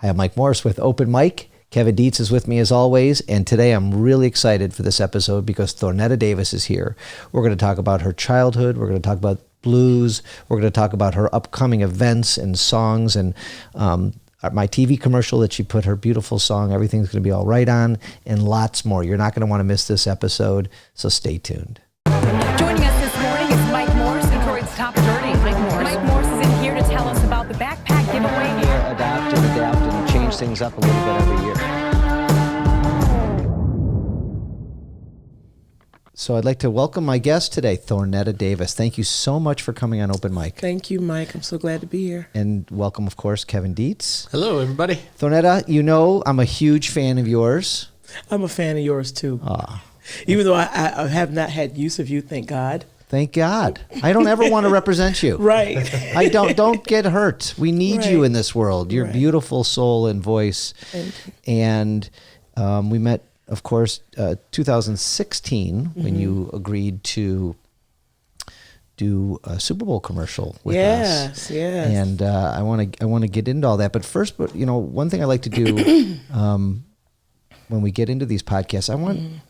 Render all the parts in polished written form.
Hi, I'm Mike Morse with Open Mic. Kevin Dietz is with me as always, and today I'm really excited for this episode because Thornetta Davis is here. We're going to talk about her childhood. We're going to talk about blues. We're going to talk about her upcoming events and songs and my TV commercial that she put her beautiful song, Everything's Going to Be All Right on, and lots more. You're not going to want to miss this episode, so stay tuned. Joining us this morning is Mike Morse and Croyd's Top 30. Mike Morse is in here to tell us about the backpack giveaway. Adapt and change things up a little bit every year. So I'd like to welcome my guest today, Thornetta Davis. Thank you so much for coming on Open Mic. Thank you, Mike. I'm so glad to be here. And welcome, of course, Kevin Dietz. Hello, everybody. Thornetta, you know I'm a huge fan of yours. I'm a fan of yours, too. Even though I have not had use of you, thank God. Thank God. I don't ever want to represent you. Right. I don't get hurt. We need you Right. in this world. Your beautiful soul and voice. And we met, of course, 2016 when you agreed to do a Super Bowl commercial with us. Yes. And I want to get into all that. But first, one thing I like to do when we get into these podcasts, I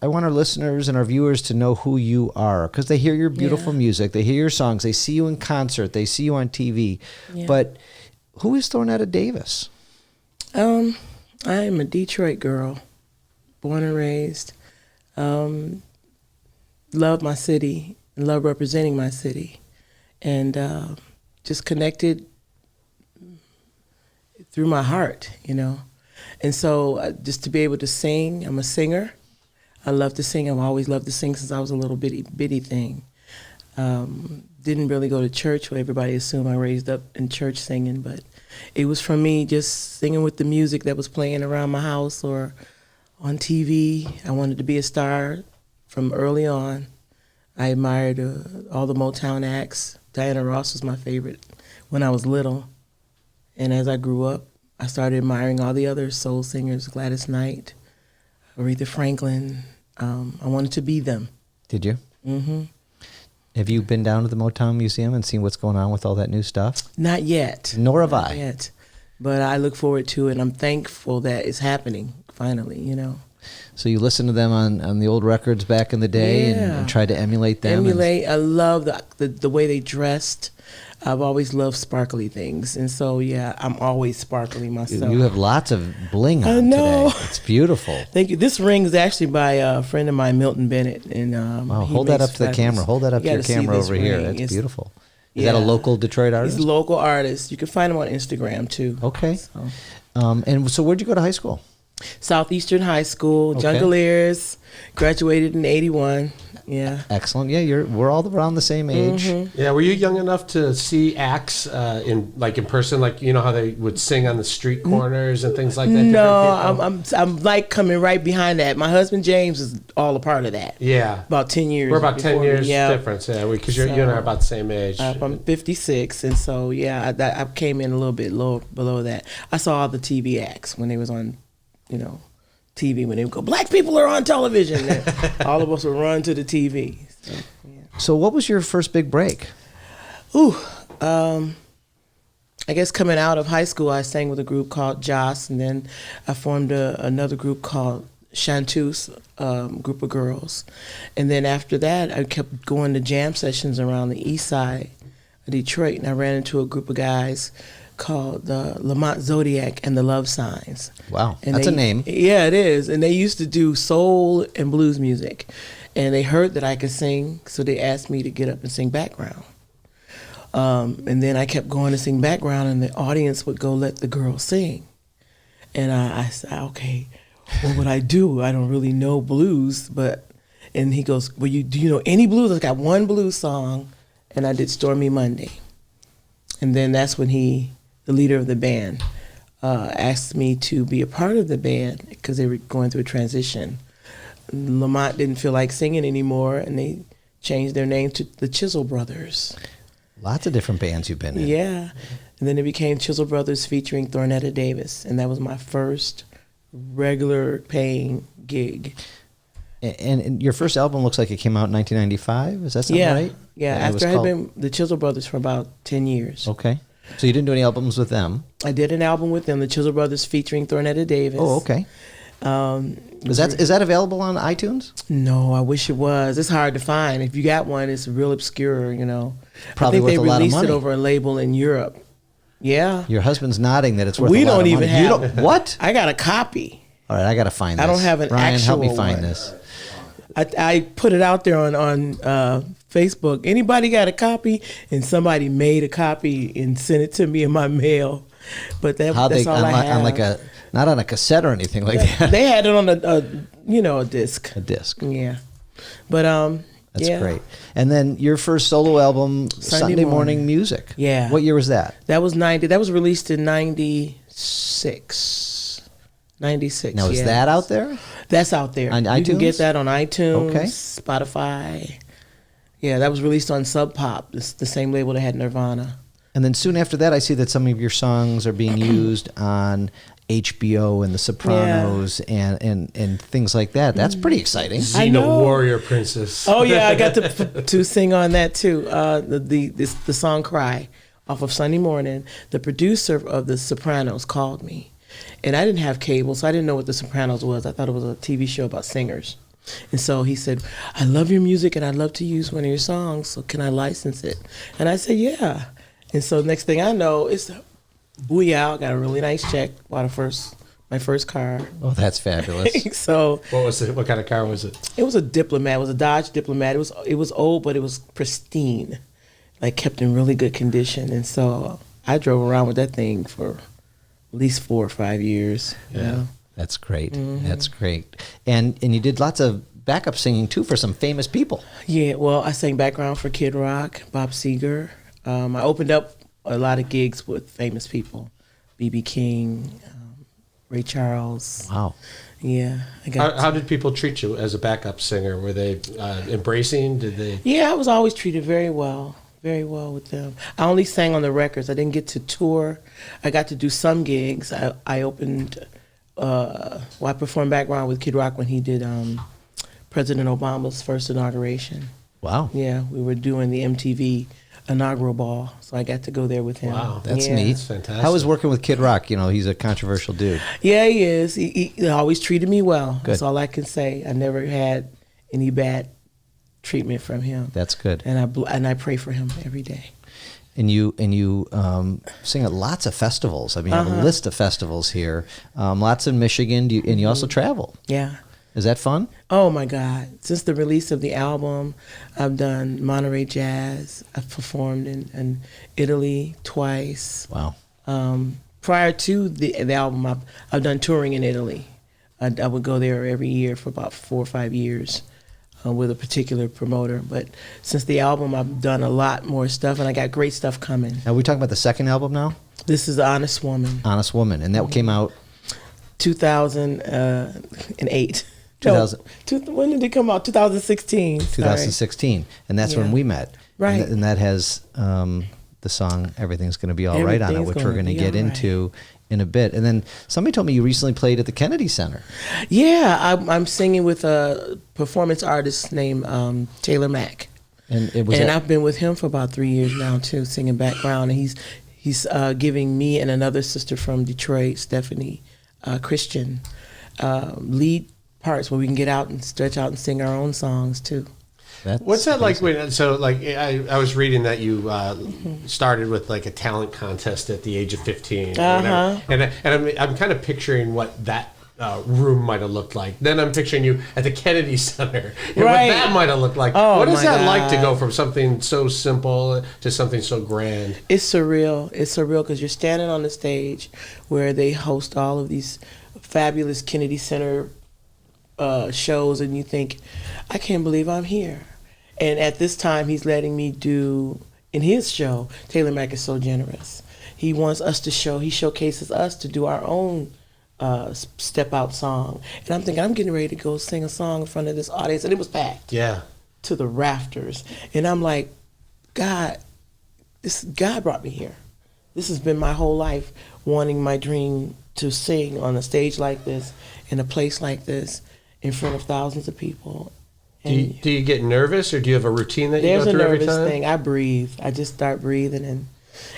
want our listeners and our viewers to know who you are, because they hear your beautiful music, they hear your songs, they see you in concert, they see you on TV. Yeah. But who is Thornetta Davis? I am a Detroit girl, born and raised. Love my city, love representing my city, and just connected through my heart, And so just to be able to sing, I'm a singer. I love to sing. I've always loved to sing since I was a little bitty thing. Didn't really go to church, where everybody assumed I raised up in church singing, but it was from me just singing with the music that was playing around my house or on TV. I wanted to be a star from early on. I admired all the Motown acts. Diana Ross was my favorite when I was little. And as I grew up, I started admiring all the other soul singers, Gladys Knight, Aretha Franklin. I wanted to be them. Did you? Mm-hmm. Have you been down to the Motown Museum and seen what's going on with all that new stuff? Not yet. Nor have Not I. yet. But I look forward to it, and I'm thankful that it's happening finally, So you listened to them on the old records back in the day and tried to emulate them? I love the way they dressed. I've always loved sparkly things. And so, I'm always sparkly myself. You have lots of bling on I know. today. It's beautiful. Thank you. This ring is actually by a friend of mine, Milton Bennett. And hold that up to the camera. Hold that up to your camera over here. That's beautiful. Is that a local Detroit artist? He's a local artist. You can find him on Instagram, too. Okay. And so where'd you go to high school? Southeastern High School, Okay. Jungliers, graduated in 81. Yeah. Excellent. Yeah, we're all around the same age. Mm-hmm. Yeah, were you young enough to see acts in person, like how they would sing on the street corners and things like that? No, I'm like coming right behind that. My husband James is all a part of that. Yeah, about 10 years. We're about 10 years me. difference. Yeah, because you and I are about the same age. I'm 56, and so I came in a little bit below that. I saw all the TV acts when they was on, TV, when they would go, black people are on television. And all of us would run to the TV. So what was your first big break? I guess coming out of high school, I sang with a group called Joss, and then I formed another group called Chanteuse, group of girls. And then after that, I kept going to jam sessions around the east side of Detroit, and I ran into a group of guys called the Lamont Zodiac and the Love Signs. Wow, that's a name. Yeah, it is. And they used to do soul and blues music. And they heard that I could sing, so they asked me to get up and sing background. And then I kept going to sing background, and the audience would go, let the girls sing. And I said, okay, what would I do? I don't really know blues, and he goes, do you know any blues? I got one blues song, and I did Stormy Monday. And then that's when the leader of the band, asked me to be a part of the band because they were going through a transition. Lamont didn't feel like singing anymore, and they changed their name to the Chisel Brothers. Lots of different bands you've been in. Yeah. And then it became Chisel Brothers featuring Thornetta Davis, and that was my first regular paying gig. And your first album looks like it came out in 1995. Is that something right? Yeah, after I had been the Chisel Brothers for about 10 years. Okay. So you didn't do any albums with them? I did an album with them, the Chisel Brothers featuring Thornetta Davis. Oh, okay. Is that available on iTunes? No, I wish it was. It's hard to find. If you got one, it's real obscure, you know. Probably I think worth they a lot of released money. it over a label in Europe. Yeah. Your husband's nodding that it's worth We a lot don't of even money. You have don't, what? I got a copy. All right, I got to find this. I don't have an Ryan, help me actual find one. this. I put it out there on Facebook. Anybody got a copy? And somebody made a copy and sent it to me in my mail. But that's all I have. On like a, not on a cassette or anything like that. They had it on a disc. A disc. Yeah. But That's yeah. great. And then your first solo album, Sunday Morning Music. Yeah. What year was that? That was released in 96. 96. Now, is yeah. that out there? That's out there. On You iTunes? can get that on iTunes, Okay. Spotify. Yeah, that was released on Sub Pop, the same label that had Nirvana. And then soon after that, I see that some of your songs are being used on HBO and The Sopranos and things like that. That's pretty exciting. I Xena know. Warrior Princess. Oh yeah, I got to sing on that too. The song "Cry" off of Sunday Morning. The producer of The Sopranos called me, and I didn't have cable, so I didn't know what The Sopranos was. I thought it was a TV show about singers. And so he said, "I love your music, and I'd love to use one of your songs. So can I license it?" And I said, "Yeah." And so next thing I know, it's booyah! I got a really nice check. Bought my first car. Oh, that's fabulous. So What was it? What kind of car was it? it was a Diplomat. It was a Dodge Diplomat. It was old, but it was pristine, like kept in really good condition. And so I drove around with that thing for at least 4 or 5 years. you know. That's great. Mm-hmm. That's great. And you did lots of backup singing, too, for some famous people. Yeah, well, I sang background for Kid Rock, Bob Seger. I opened up a lot of gigs with famous people, B.B. King, Ray Charles. Wow. Yeah, I got. How did people treat you as a backup singer? Were they embracing? Did they? Yeah, I was always treated very well with them. I only sang on the records. I didn't get to tour. I got to do some gigs. I opened. I performed background with Kid Rock when he did President Obama's first inauguration. Wow. Yeah, we were doing the MTV inaugural ball, so I got to go there with him. Wow, That's Yeah. neat. That's fantastic. How was working with Kid Rock? You know, he's a controversial dude. Yeah, he is. He always treated me well. Good. That's all I can say. I never had any bad treatment from him. That's good. And I pray for him every day. And you sing at lots of festivals. I mean, you have a list of festivals here. Lots in Michigan. And you also travel. Yeah. Is that fun? Oh my God. Since the release of the album, I've done Monterey Jazz. I've performed in Italy twice. Wow. Prior to the album, I've done touring in Italy. I would go there every year for about 4 or 5 years with a particular promoter. But since the album, I've done a lot more stuff, and I got great stuff coming. Now, we're talking about the second album now? This is Honest Woman, Honest Woman. And that came out 2008. 2000. No, when did it come out? 2016. 2016. And that's when Yeah. we met. Right. And that has the song Everything's Gonna Be All Right on it, Everything's which we're Gonna going to Be get All Right. into in a bit. And then somebody told me you recently played at the Kennedy Center. Yeah, I'm singing with a performance artist named Taylor Mack. And it was I've been with him for about 3 years now too, singing background. And he's giving me and another sister from Detroit, Stephanie Christian, lead parts where we can get out and stretch out and sing our own songs too. What's that like? I was reading that you started with like a talent contest at the age of 15, or whatever. and I'm kind of picturing what that room might have looked like. Then I'm picturing you at the Kennedy Center, and Right. what that might have looked like. Oh, what is my that like to God. go from something so simple to something so grand? It's surreal. It's surreal because you're standing on the stage where they host all of these fabulous Kennedy Center shows, and you think, I can't believe I'm here. And at this time, he's letting me do, in his show, Taylor Mack is so generous. He wants us to he showcases us to do our own step out song. And I'm thinking, I'm getting ready to go sing a song in front of this audience. And it was packed Yeah. to the rafters. And I'm like, God brought me here. This has been my whole life, wanting my dream to sing on a stage like this, in a place like this, in front of thousands of people. Do you get nervous, or do you have a routine that you There's go a through every nervous time? thing. I breathe. I just start breathing, and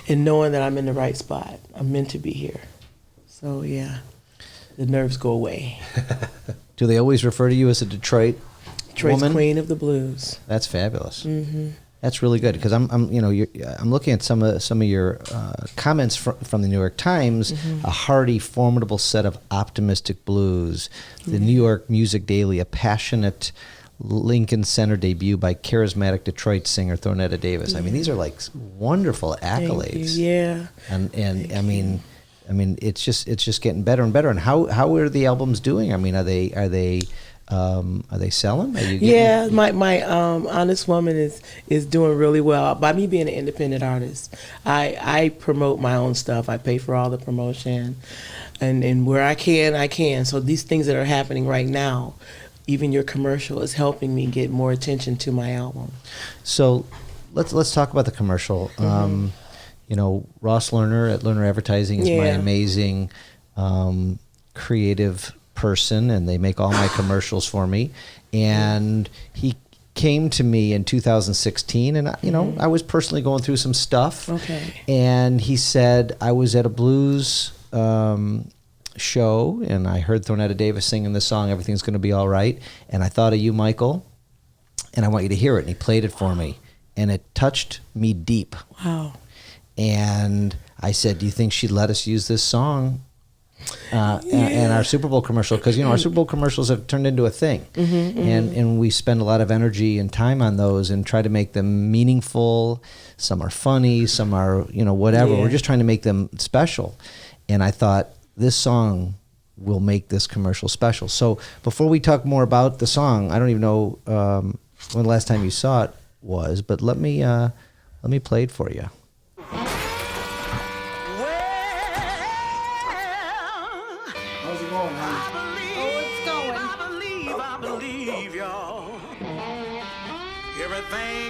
and knowing that I'm in the right spot. I'm meant to be here. So yeah, the nerves go away. Do they always refer to you as a Detroit woman? Queen of the blues. That's fabulous. Mm-hmm. That's really good, because I'm looking at some of your comments from the New York Times. A hearty, formidable set of optimistic blues. The New York Music Daily, a passionate Lincoln Center debut by charismatic Detroit singer Thornetta Davis. I mean, these are like wonderful accolades. Yeah. And I mean, it's just getting better and better. And how are the albums doing? I mean, are they selling? Are you getting... my Honest Woman is doing really well. By me being an independent artist, I promote my own stuff. I pay for all the promotion, and where I can. So these things that are happening right now, even your commercial is helping me get more attention to my album. So let's talk about the commercial. Ross Lerner at Lerner Advertising is my amazing creative person, and they make all my commercials for me. And he came to me in 2016, and I was personally going through some stuff. Okay. And he said, I was at a blues show, and I heard Thornetta Davis singing this song, Everything's Gonna Be All Right, and I thought of you, Michael, and I want you to hear it. And he played it for me, and it touched me deep. Wow. And I said, do you think she'd let us use this song and our Super Bowl commercial? Because our Super Bowl commercials have turned into a thing, and we spend a lot of energy and time on those and try to make them meaningful. Some are funny, some are whatever. We're just trying to make them special. And I thought, this song will make this commercial special. So before we talk more about the song, I don't even know when the last time you saw it was, but let me play it for you.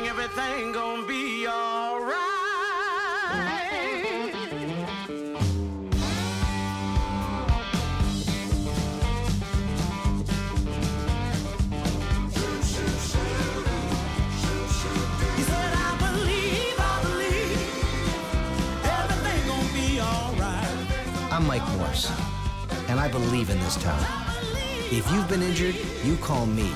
Everything gonna be all right. He said, I believe everything gonna be all right. I'm Mike Morse, and I believe in this town. If you've been injured, you call me.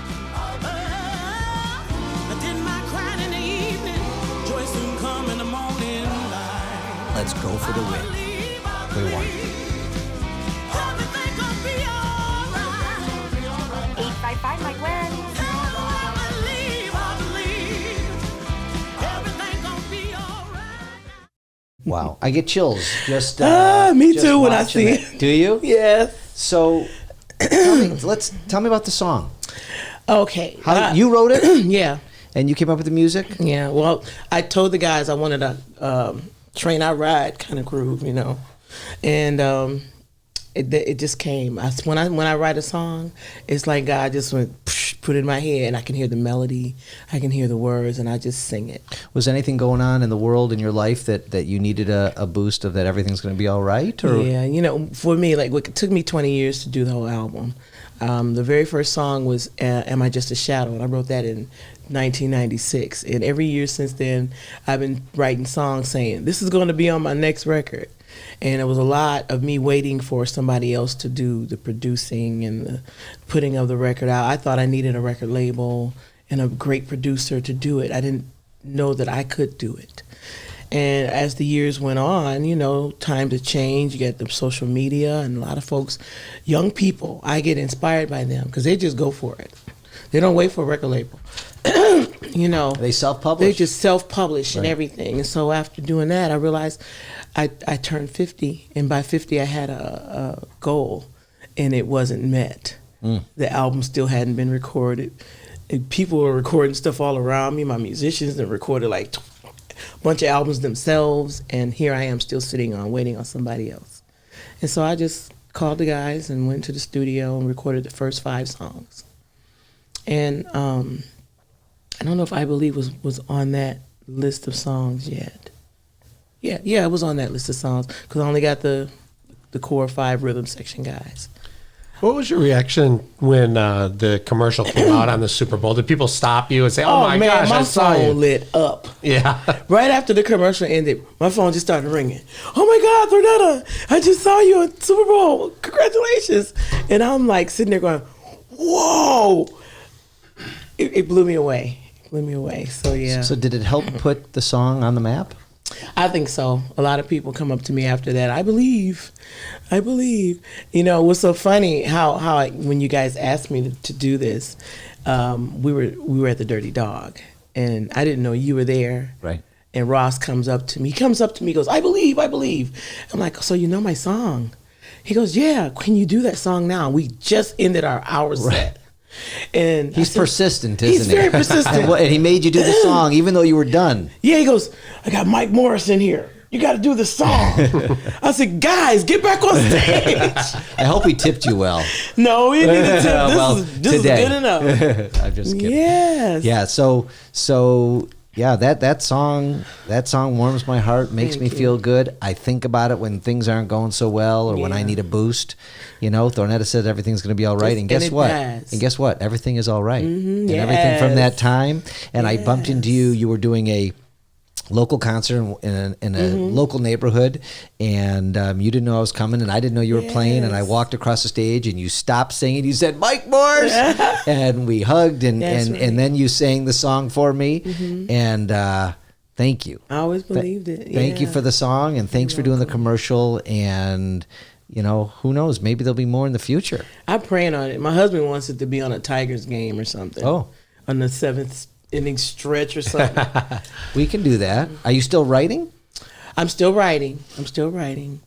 Let's go for the win. 3-1. 855 Mike wins. Wow, I get chills just. Me just too when I watching see it. Do you? Yes. So, tell me about the song. Okay. How you wrote it? Yeah. And you came up with the music? Yeah. Well, I told the guys I wanted a train I ride kind of groove, and it just came. When I write a song, it's like God just went put it in my head, and I can hear the melody, I can hear the words, and I just sing it. Was anything going on in the world in your life that you needed a boost of that everything's going to be all right? Or? Yeah, for me, like it took me 20 years to do the whole album. The very first song was Am I Just a Shadow? And I wrote that in 1996. And every year since then, I've been writing songs saying, this is going to be on my next record. And it was a lot of me waiting for somebody else to do the producing and the putting of the record out. I thought I needed a record label and a great producer to do it. I didn't know that I could do it. And as the years went on, times have changed. You get the social media, and a lot of folks, young people, I get inspired by them because they just go for it. They don't wait for a record label. They self-publish? They just self-publish and Right. everything. And so after doing that, I realized I turned 50, and by 50 I had a goal, and it wasn't met. The album still hadn't been recorded. And people were recording stuff all around me. My musicians that recorded like a bunch of albums themselves, and here I am still waiting on somebody else. And so I just called the guys and went to the studio and recorded the first 5 songs. And I don't know if I Believe was on that list of songs yet. Yeah, it was on that list of songs because I only got the core 5 rhythm section guys. What was your reaction when the commercial came out on the Super Bowl? Did people stop you and say, "Oh, my gosh, my I saw you"? phone lit up. Yeah. Right after the commercial ended, my phone just started ringing. Oh my God, Thornetta, I just saw you at Super Bowl. Congratulations. And I'm like sitting there going, whoa. It blew me away. It blew me away. So, yeah. So did it help put the song on the map? I think so. A lot of people come up to me after that. I believe. You know, it was so funny how when you guys asked me to do this, we were at the Dirty Dog, and I didn't know you were there. Right. And Ross comes up to me. He comes up to me, goes, I believe. I'm like, so you know my song? He goes, yeah. Can you do that song now? We just ended our hour set. And he's persistent, isn't he? He's very persistent. And he made you do the song even though you were done. Yeah, he goes, I got Mike Morse in here. You got to do the song. I said, guys, get back on stage. I hope he tipped you well. No, he didn't tip. This is today. good enough. I'm just kidding. Yes. Yeah. So yeah, that song warms my heart, makes me feel good. I think about it when things aren't going so well or when I need a boost. You know, Thornetta says everything's going to be all right, and guess what? And guess what? Everything is all right. And everything from that time. And I bumped into you. You were doing a local concert in a local neighborhood, and you didn't know I was coming, and I didn't know you were playing, and I walked across the stage, and you stopped singing. You said, Mike Morse! And we hugged, and then you sang the song for me, and thank you. I always believed it. Thank you for the song, and thanks for doing the commercial, and you know, who knows, maybe there'll be more in the future. I'm praying on it. My husband wants it to be on a Tigers game or something. Oh. On the 7th inning stretch or something. We can do that. Are you still writing? I'm still writing,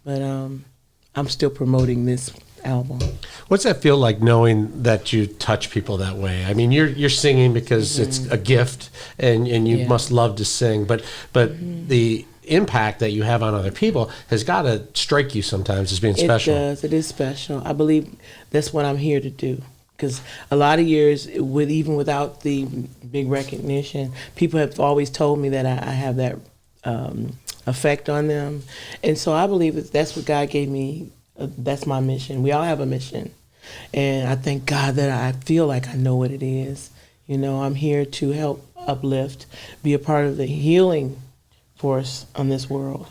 but I'm still promoting this album. What's that feel like knowing that you touch people that way? I mean, you're singing because it's a gift, and you must love to sing, but the impact that you have on other people has got to strike you sometimes as being special. It does. It is special. I believe that's what I'm here to do. Because a lot of years, even without the big recognition, people have always told me that I have that effect on them. And so I believe that's what God gave me. That's my mission. We all have a mission. And I thank God that I feel like I know what it is. You know, I'm here to help uplift, be a part of the healing force on this world.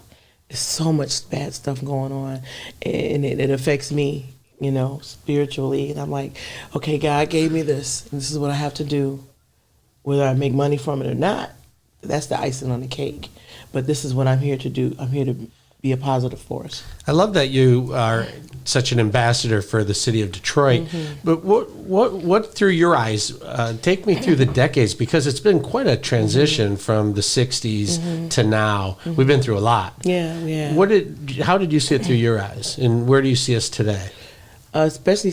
There's so much bad stuff going on, and it affects me, you know, spiritually. And I'm like, okay, God gave me this, and this is what I have to do. Whether I make money from it or not, that's the icing on the cake. But this is what I'm here to do. I'm here to be a positive force. I love that you are such an ambassador for the city of Detroit. But what through your eyes, take me through the decades, because it's been quite a transition from the 60s to now. We've been through a lot. Yeah. How did you see it through your eyes, and where do you see us today? Especially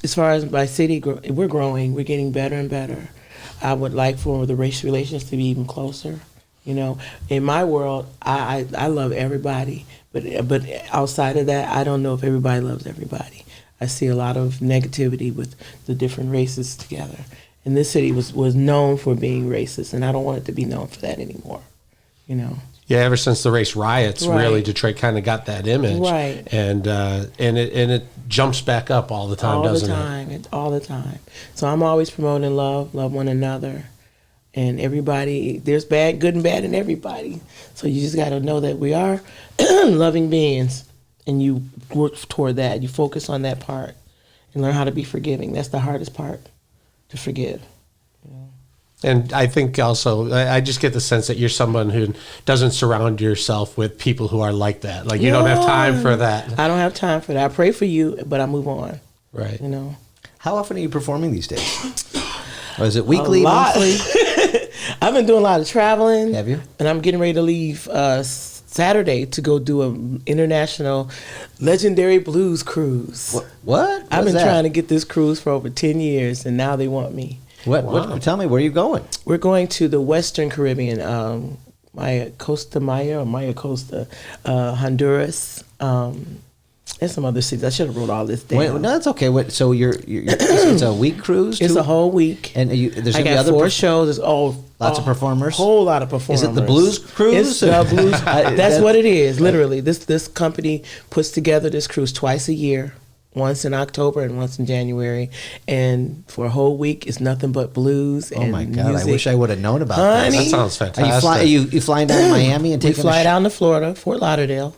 as far as my city, we're growing. We're getting better and better. I would like for the race relations to be even closer. You know, in my world, I love everybody, but outside of that, I don't know if everybody loves everybody. I see a lot of negativity with the different races together. And this city was known for being racist, and I don't want it to be known for that anymore. You know. Yeah, ever since the race riots, really, Detroit kind of got that image, right? And it jumps back up all the time, doesn't it? All the time. So I'm always promoting love one another, and everybody. There's good and bad in everybody. So you just got to know that we are loving beings, and you work toward that. You focus on that part, and learn how to be forgiving. That's the hardest part, to forgive. And I think also, I just get the sense that you're someone who doesn't surround yourself with people who are like that. Like, you don't have time for that. I don't have time for that. I pray for you, but I move on. Right. You know. How often are you performing these days? Or is it weekly, monthly? I've been doing a lot of traveling. Have you? And I'm getting ready to leave Saturday to go do an international legendary blues cruise. What? I've been trying to get this cruise for over 10 years, and now they want me. What? Tell me, where are you going? We're going to the Western Caribbean, Maya Costa, Honduras, and some other cities. I should have wrote all this down. Wait, no, that's okay. So it's a week cruise? It's a whole week. And there's I going to be got other 4 shows. It's lots of performers? Whole lot of performers. Is it the blues cruise? It's the blues. That's what it is, literally. This company puts together this cruise twice a year. once in October and once in January. And for a whole week, it's nothing but blues and Oh my God! music. I wish I would have known about Honey. this. That sounds Are you, fantastic. you flying down to Miami and We taking fly down to Florida, Fort Lauderdale,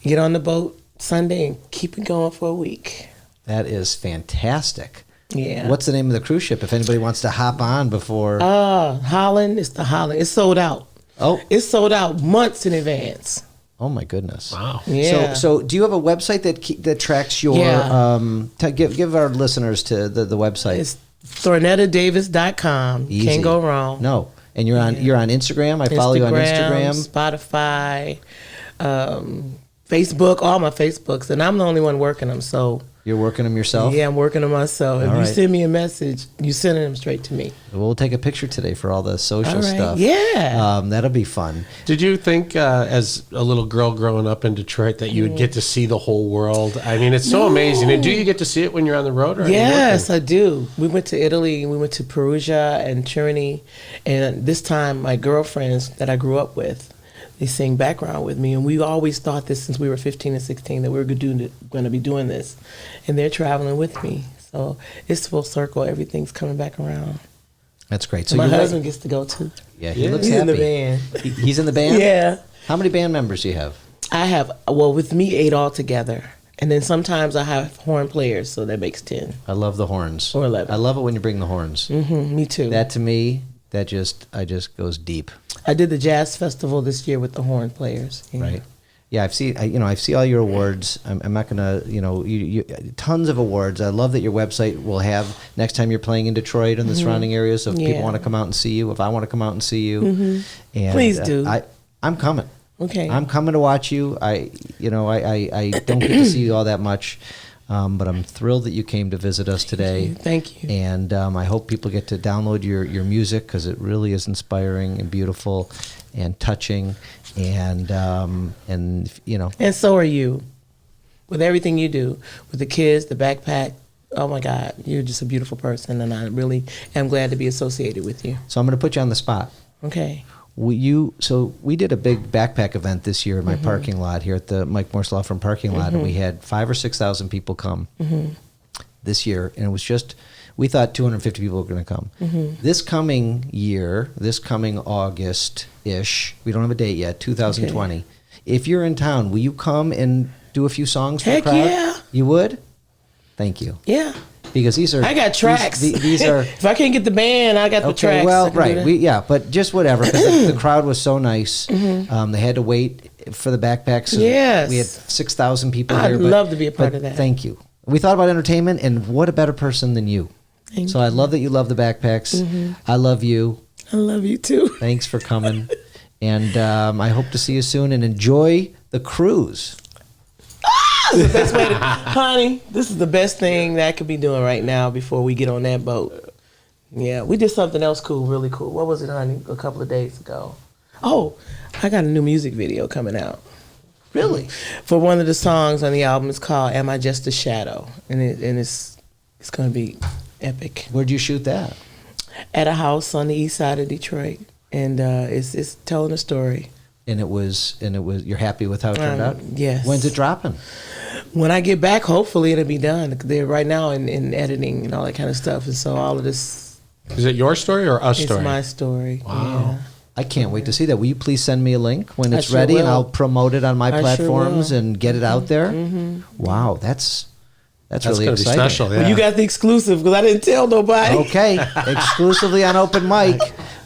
get on the boat Sunday and keep it going for a week. That is fantastic. Yeah. What's the name of the cruise ship? If anybody wants to hop on before. Holland. It's the Holland. It's sold out. Oh. It's sold out months in advance. Oh my goodness! Wow. Yeah. So do you have a website that tracks your? Yeah. Give our listeners to the website. It's ThornettaDavis.com. Easy. Can't go wrong. No, and you're on Instagram. I follow you on Instagram. Spotify, Facebook, all my Facebooks, and I'm the only one working them. So You're working them yourself. yeah, I'm working them myself. If All you right. send me a message, you sending them straight to me. We'll take a picture today for all the social All right. stuff. Yeah. That'll be fun. Did you think, as a little girl growing up in Detroit, that you would get to see the whole world? I mean, it's so amazing. And do you get to see it when you're on the road? Or are you Yes, working? I do. We went to Italy. We went to Perugia and Trinity. And this time, my girlfriends that I grew up with, they sing background with me. And we always thought this since we were 15 and 16 that we were going to be doing this. And they're traveling with me. So it's full circle. Everything's coming back around. That's great. So My you're husband gets to go too. yeah, he looks He's happy. in the band. He's in the band. Yeah. How many band members do you have? I have, well, with me, 8 altogether. And then sometimes I have horn players, so that makes 10. I love the horns. Or 11. I love it when you bring the horns. Me too. That to me, I just goes deep. I did the jazz festival this year with the horn players. Yeah. Right. Yeah, I've seen all your awards. I'm not gonna, you tons of awards. I love that your website will have next time you're playing in Detroit and the surrounding areas. So if people Yeah. want to come out and see you, if I want to come out and see you, and Please do. I'm coming. Okay. I'm coming to watch you. I don't get to see you all that much, but I'm thrilled that you came to visit us today. Thank you. And I hope people get to download your music because it really is inspiring and beautiful and touching. And And so are you. With everything you do, with the kids, the backpack. Oh my God, you're just a beautiful person, and I really am glad to be associated with you. so I'm going to put you on the spot. Okay. We did a big backpack event this year in my parking lot here at the Mike Morse Law Firm parking lot, and we had 5,000 or 6,000 people come this year, and it was just we thought 250 people were going to come. This coming year, this coming August-ish, we don't have a date yet, 2020. If you're in town, will you come and do a few songs for Heck the crowd? yeah. You would? Thank you. Yeah. Because these are I got tracks. These are If I can't get the band, I got the okay. tracks. I Well, can do right. that. But just whatever. Because the crowd was so nice. They had to wait for the backpacks. So Yes. we had 6,000 people I'd here. love to be a part but of that. Thank you. We thought about entertainment, and what a better person than you. Thank So I love that you love the backpacks. I love you. I love you too. Thanks for coming. And I hope to see you soon and enjoy the cruise. The best way to, honey, this is the best thing that I could be doing right now before we get on that boat. Yeah, we did something else cool, really cool. What was it, honey? A couple of days ago. Oh, I got a new music video coming out. Really? For one of the songs on the album. It's called "Am I Just a Shadow," and it's going to be epic. Where'd you shoot that? At a house on the east side of Detroit, and it's telling a story. And it was. You're happy with how it turned out? Yes. When's it dropping? When I get back, hopefully it'll be done. They're right now in editing and all that kind of stuff, and so all of this Is it your story or us is story? my story. Wow. I can't wait to see that. Will you please send me a link when I it's sure ready, and will. I'll promote it on my I sure platforms will. and get it out there? Wow, that's That's really going to be exciting. special. Yeah. Well, you got the exclusive because I didn't tell nobody. Okay, exclusively on open mic.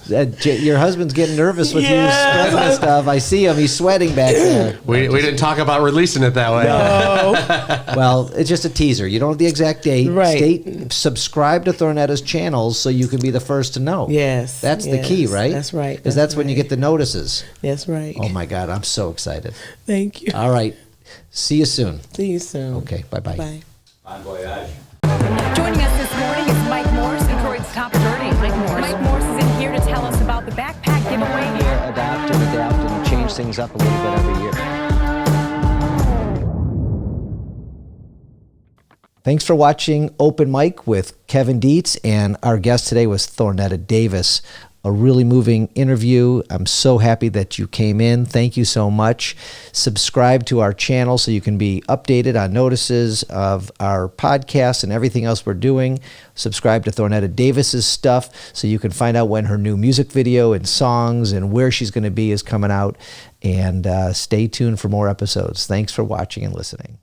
Your husband's getting nervous with you Yes. spreading this stuff. I see him; he's sweating back there. we didn't talk about releasing it that way. No. Well, it's just a teaser. You don't have the exact date. Right. Subscribe to Thornetta's channels so you can be the first to know. Yes. That's the key, yes. right? That's right. Because that's when you get the notices. That's right. Oh my God, I'm so excited. Thank you. All right, see you soon. See you soon. Okay, bye-bye. Bye. Joining us this morning is Mike Morse, Detroit's top dirty. Mike Morse is in here to tell us about the backpack giveaway. Adapt and change things up a little bit every year. Thanks for watching Open Mic with Kevin Dietz, and our guest today was Thornetta Davis. a really moving interview. I'm so happy that you came in. Thank you so much. Subscribe to our channel so you can be updated on notices of our podcast and everything else we're doing. Subscribe to Thornetta Davis's stuff so you can find out when her new music video and songs and where she's going to be is coming out. And stay tuned for more episodes. Thanks for watching and listening.